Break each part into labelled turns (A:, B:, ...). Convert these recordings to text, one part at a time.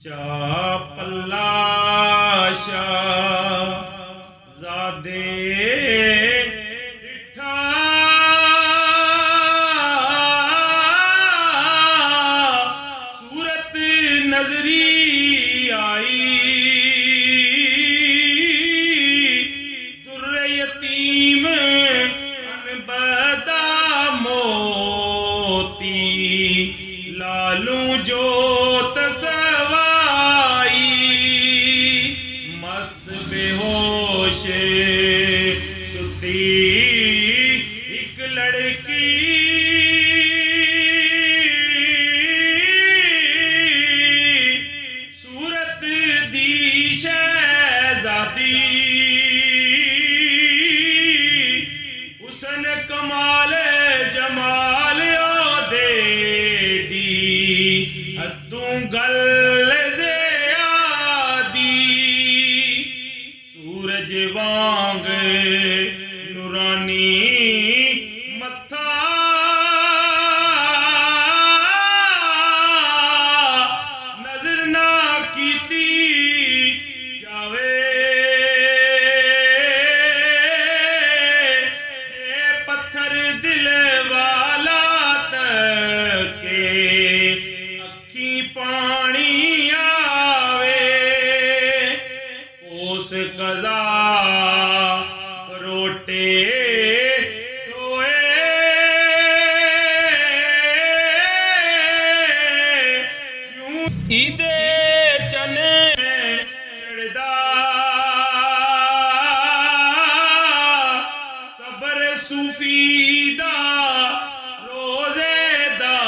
A: जा पल्ला शाहज़ादे डिठा सूरत नजरी आई दुर्र यतीम अनबदा मोती लालू जोत सवाई मस्त बेहोश सुती एक लड़की सूरत दी शहजादी हुसन कमाल जमाल दे दी हदों गल ज़ियादी सूरज वांग नूरानी मत्था नजर ना कीती जावे जे पत्थर दिल वाला तके अखी पानी आवे उस कज़ा रोटे रोए क्यों ईदे चन चढ़दा सबर सूफी दा रोज़ेदारां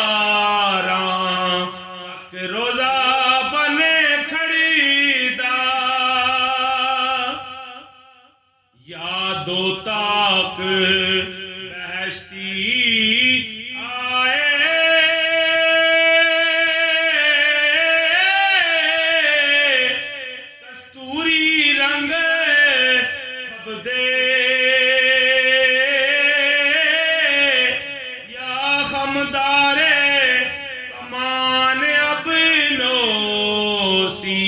A: तक रोज़ा बने खड़ीदा यादो ताक बहश्ती आए कस्तूरी रंग खबदे या खमदारे कमान अब नोसी